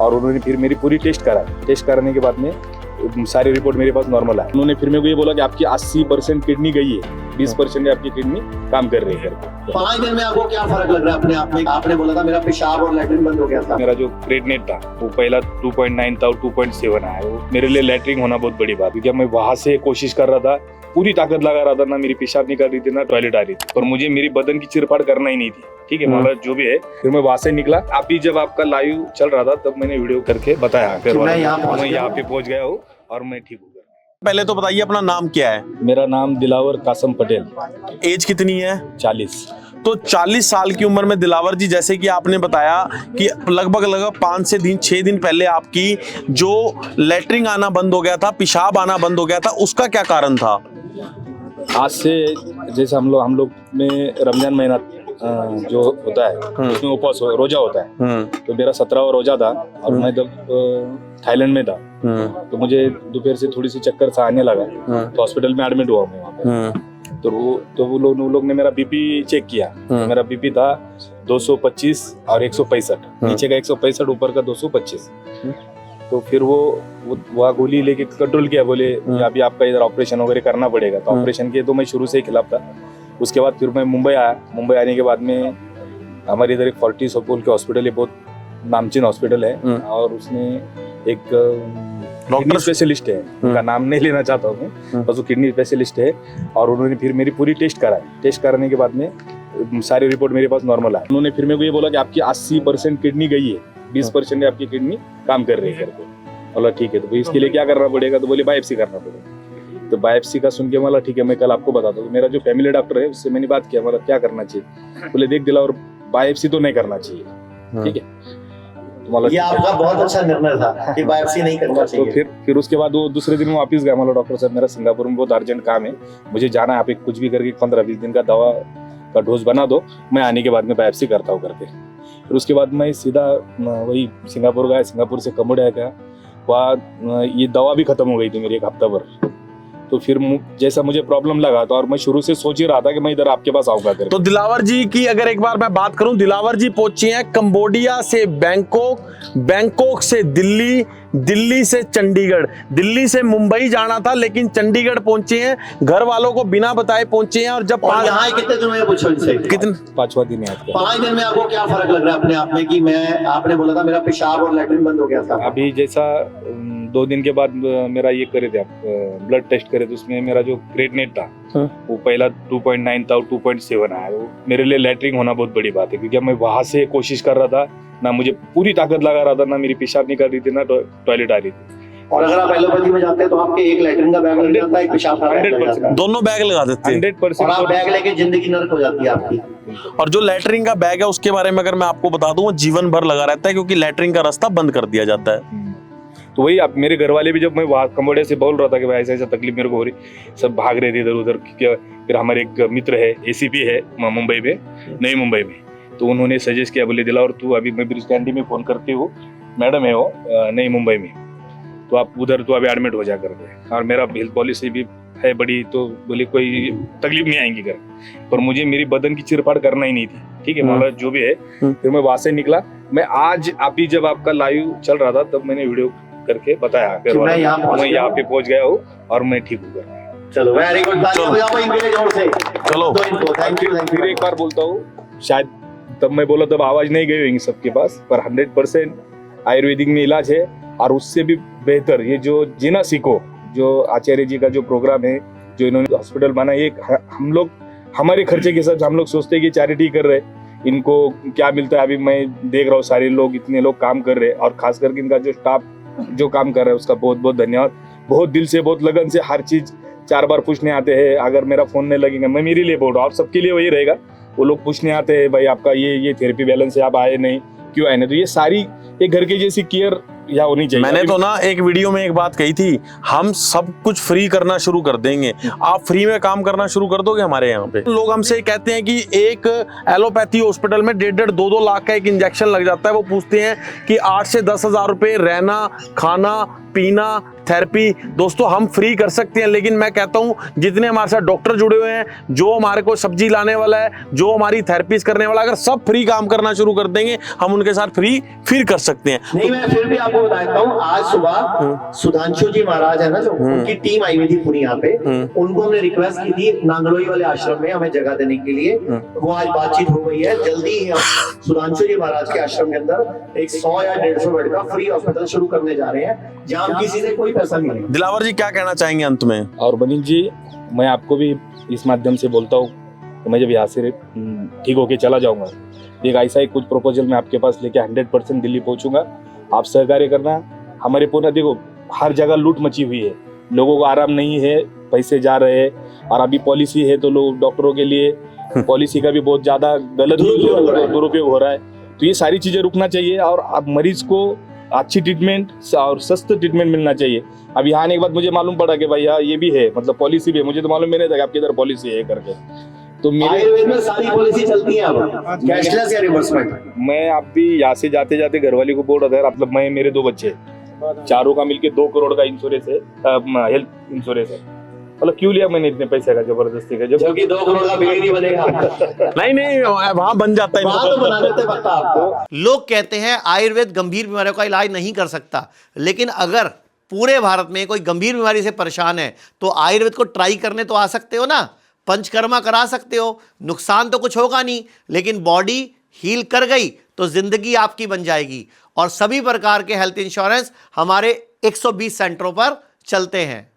और उन्होंने फिर मेरी पूरी टेस्ट कराई। टेस्ट कराने के बाद में सारी रिपोर्ट मेरे पास नॉर्मल है। उन्होंने फिर मेरे को ये बोला कि आपकी 80% किडनी गई है, 20% आपकी किडनी काम कर रही है। 5 दिन में आपको क्या फर्क लग रहा है अपने आप में? आपने बोला था मेरा पेशाब और लैट्रिन बंद हो गया था। मेरा जो क्रेडिनेट था वो पहला 2.9 था, 2.7 आया। वो मेरे लिए लैट्रिन होना बहुत बड़ी बात, क्योंकि मैं वहां से कोशिश कर रहा था, पूरी ताकत लगा रहा था, ना मेरी पेशाब निकाल रही थी ना टॉयलेट आ रही थी, पर मुझे मेरी बदन की चिरफाड़ करना ही नहीं थी। ठीक है, मतलब जो भी है। फिर मैं वहां से निकला। अभी जब आपका लाइव चल रहा था तब मैंने वीडियो करके बताया, फिर मैं यहाँ पे पहुंच गया हूँ और मैं ठीक हूँ। पहले तो बताइए अपना नाम क्या है? मेरा नाम दिलावर कासम पटेल। एज कितनी है? 40। तो 40 साल की उम्र में दिलावर जी, जैसे कि आपने बताया कि लगभग 5 से 6 दिन पहले आपकी जो लैट्रिन आना बंद हो गया था, पेशाब आना बंद हो गया था, उसका क्या कारण था? आज से जैसे हम लोग में रमजान महीना जो होता है उसमें उपवास रोजा होता है, तो मेरा 17वां रोजा था और मैं जब थाईलैंड में था तो मुझे दोपहर से थोड़ी सी चक्कर सा आने लगा, तो हॉस्पिटल में एडमिट हुआ मैं वहाँ पे। तो वो लोग ने मेरा बीपी चेक किया। मेरा बीपी था 225 और 165, नीचे का 165, ऊपर का 225। तो फिर वो गोली लेके कंट्रोल किया, बोले अभी आपका इधर ऑपरेशन वगैरह करना पड़ेगा। तो ऑपरेशन के तो मैं शुरू से ही खिलाफ था। उसके बाद फिर मैं मुंबई आया। मुंबई आने के बाद में हमारे इधर एक फोर्टिस अपोलो के हॉस्पिटल है, बहुत नामचीन हॉस्पिटल है, और उसमें एक किडनी स्पेशलिस्ट है, उनका नाम नहीं लेना चाहता हूँ मैं, बस वो किडनी स्पेशलिस्ट है। और उन्होंने फिर मेरी पूरी टेस्ट कराई। टेस्ट कराने के बाद में सारी रिपोर्ट मेरे पास नॉर्मल है। उन्होंने फिर मेरे को ये बोला कि आपकी 80% किडनी गई है, 20% आपकी किडनी काम कर रही है करके। बोला ठीक है, तो इसके लिए क्या करना पड़ेगा? तो बोले बायोप्सी करना पड़ेगा। तो बायोप्सी का सुन के बोला ठीक है, मैं कल आपको बताता हूँ। मेरा जो फैमिली डॉक्टर है उससे मैंने बात किया, मतलब क्या करना चाहिए? बोले देख दिला, और बायोप्सी तो नहीं करना चाहिए। ठीक है, ये आपका बहुत अच्छा निर्णय था कि बायोप्सी नहीं करना चाहिए। तो फिर उसके बाद वो दूसरे दिन वापस गया। मतलब डॉक्टर साहब, मेरा सिंगापुर में बहुत अर्जेंट काम है, मुझे जाना है, आप कुछ भी करके 15-20 दिन का दवा का डोज बना दो, मैं आने के बाद में बायोप्सी करता हूँ करके। फिर उसके बाद मैं सीधा वही सिंगापुर गया। सिंगापुर से कम्बोडिया गया। वहाँ ये दवा भी खत्म हो गई थी मेरी 1 हफ्ता भर। तो फिर जैसा मुझे प्रॉब्लम लगा तो, और मैं शुरू से सोच ही रहा था कि मैं इधर आपके पास आऊंगा करके। तो दिलावर जी की अगर एक बार मैं बात करूं, दिलावर जी पहुंचे हैं कंबोडिया से बैंकॉक, बैंकॉक से दिल्ली, दिल्ली से चंडीगढ़, दिल्ली से मुंबई जाना था लेकिन चंडीगढ़ पहुंचे हैं, घर वालों को बिना बताए पहुंचे हैं। और जब यहाँ कितने दिन में पूछो इनसे? कितने? 5वां दिन है। 5 दिन में आपको क्या फर्क लग रहा है अपने आप में? कि आपने बोला था मेरा पेशाब और लैट्रिन बंद हो गया था। अभी जैसा 2 दिन के बाद मेरा ये करे थे आप ब्लड टेस्ट करे, तो उसमें मेरा जो क्रेडिनेट था वो पहला 2.9 था, 2.7 आया। वो मेरे लिए लैट्रिन होना बहुत बड़ी बात है, क्योंकि मैं वहां से कोशिश कर रहा था, ना मुझे पूरी ताकत लगा रहा था, ना मेरी पेशाब निकाल रही थी, ना टॉयलेट आ रही थी। और अगर आप एलोपैथी में जाते हैं तो आपके एक लैट्रिन का बैग लग जाता है, एक पेशाब का बैग लग जाता है। दोनों बैग लगा देते हैं 100%। और आप बैग लेके जिंदगी नर्क हो जाती है आपकी। और जो लैट्रिन का बैग है उसके बारे में अगर मैं आपको बता दूं, वो जीवन भर लगा रहता है, क्योंकि लैट्रिन का रास्ता बंद कर दिया जाता है। तो वही आप मेरे घर वाले भी, जब मैं वहाँ कम्बोडिया से बोल रहा था कि भाई ऐसा ऐसा तकलीफ मेरे को हो रही, सब भाग रहे थे इधर उधर। फिर हमारे एक मित्र है, एसीपी है मुंबई में, नई मुंबई में, तो उन्होंने सजेस्ट किया, बोले दिला, और तू अभी मैं ब्रिज कैंडी में फोन करती हूँ, मैडम है वो नई मुंबई में, तो आप उधर तो अभी एडमिट हो जा करके। और मेरा हेल्थ पॉलिसी भी है बड़ी, तो बोले कोई तकलीफ नहीं आएंगी कर, पर मुझे मेरी बदन की चिरफाड़ करना ही नहीं थी। ठीक है, मतलब जो भी है। फिर मैं वहां से निकला। मैं आज अभी जब आपका लाइव चल रहा था तब मैंने वीडियो करके बताया, फिर मैं यहाँ पे पहुंच गया हूँ और मैं ठीक हूँ। चलो वेरी गुड, चलो थैंक यू। फिर एक बार बोलता हूँ, शायद तब मैं बोला तब आवाज नहीं गई होगी सबके पास, पर 100% आयुर्वेदिक में इलाज है। और उससे भी बेहतर ये जो जीना सीखो, जो आचार्य जी का जो प्रोग्राम है, जो इन्होंने हॉस्पिटल बना, ये हम लोग हमारे खर्चे के हिसाब से हम लोग सोचते हैं कि चैरिटी कर रहे, इनको क्या मिलता है। अभी मैं देख रहा हूँ सारे लोग, इतने लोग काम कर रहे हैं, और खास करके इनका जो स्टाफ जो काम कर रहा है उसका बहुत बहुत धन्यवाद। बहुत दिल से, बहुत लगन से हर चीज 4 बार पूछने आते हैं। अगर मेरा फोन नहीं लगेगा, मैं मेरे लिए बोल रहा हूँ, और सबके लिए वही रहेगा, वो लोग पूछने आते हैं, भाई आपका ये थेरेपी बैलेंस है, आप आए नहीं, क्यों आए नहीं। तो ये सारी एक घर के जैसी केयर या होनी चाहिए। मैंने तो ना एक वीडियो में एक बात कही थी, हम सब कुछ फ्री करना शुरू कर देंगे, आप फ्री में काम करना शुरू कर दोगे हमारे यहाँ पे। लोग हमसे कहते हैं कि एक एलोपैथी हॉस्पिटल में 1.5-2 लाख का एक इंजेक्शन लग जाता है। वो पूछते हैं कि 8 से 10 हजार रुपए रहना, खाना, पीना, थेरेपी दोस्तों हम फ्री कर सकते हैं, लेकिन मैं कहता हूं जितने हमारे साथ डॉक्टर जुड़े हुए हैं, जो हमारे को सब्जी लाने वाला है, जो हमारी थेरेपीज करने वाला, अगर सब फ्री काम करना शुरू कर देंगे हम उनके साथ फ्री फिर कर सकते हैं। नहीं, मैं फिर भी आपको बता देता हूँ, आज सुबह सुधांशु जी महाराज है ना, जो उनकी टीम आई हुई थी पूरी यहाँ पे, उनको हमने रिक्वेस्ट की थी नांगलोई वाले आश्रम में हमें जगह देने के लिए, वो आज बातचीत हो गई है। जल्दी ही हम सुधांशु जी महाराज के आश्रम के अंदर एक 100 या 150 बेड का फ्री हॉस्पिटल शुरू करने जा रहे हैं, जहाँ हम किसी से कोई पैसा नहीं लेंगे। दिलावर जी क्या कहना चाहेंगे अंत में? और बनीश जी, मैं आपको भी इस माध्यम से बोलता हूँ कि मैं जब यहाँ से ठीक होके चला जाऊंगा, एक ऐसा ही कुछ प्रपोजल मैं आपके पास लेके 100% दिल्ली पहुंचूंगा। आप सहकार्य करना। हमारे पूरा देखो हर जगह लूट मची हुई है, लोगों को आराम नहीं है, पैसे जा रहे हैं, और अभी पॉलिसी है तो लोग डॉक्टरों के लिए पॉलिसी का भी बहुत ज्यादा गलत दुरुपयोग हो रहा है। तो ये सारी चीजें रुकना चाहिए और अब मरीज को अच्छी ट्रीटमेंट और सस्ता ट्रीटमेंट मिलना चाहिए। अब यहाँ आने के बाद मुझे मालूम पड़ा कि भाई ये भी है, मतलब पॉलिसी भी है, मुझे तो मालूम नहीं था कि आपके इधर पॉलिसी है करके। तो आयुर्वेद में सारी पॉलिसी चलती है अब, कैशलेस या रिवर्समेंट। मैं आप भी यहाँ से जाते जाते घरवाली को बोल रहा था, मतलब मैं मेरे 2 बच्चे, चारों का मिलके 2 करोड़ का इंश्योरेंस है, हेल्थ इंश्योरेंस है। मतलब क्यों लिया मैंने इतने पैसे का जबरदस्ती का, जबकि 2 करोड़ का बिल ही नहीं बनेगा। नहीं वहां बन जाता है, वहां तो बना देते पक्का आपको। लोग कहते हैं आयुर्वेद गंभीर बीमारियों का इलाज नहीं कर सकता, लेकिन अगर पूरे भारत में कोई गंभीर बीमारी से परेशान है तो आयुर्वेद को ट्राई करने तो आ सकते हो ना, पंचकर्मा करा सकते हो, नुकसान तो कुछ होगा नहीं, लेकिन बॉडी हील कर गई तो जिंदगी आपकी बन जाएगी। और सभी प्रकार के हेल्थ इंश्योरेंस हमारे 120 सेंटरों पर चलते हैं।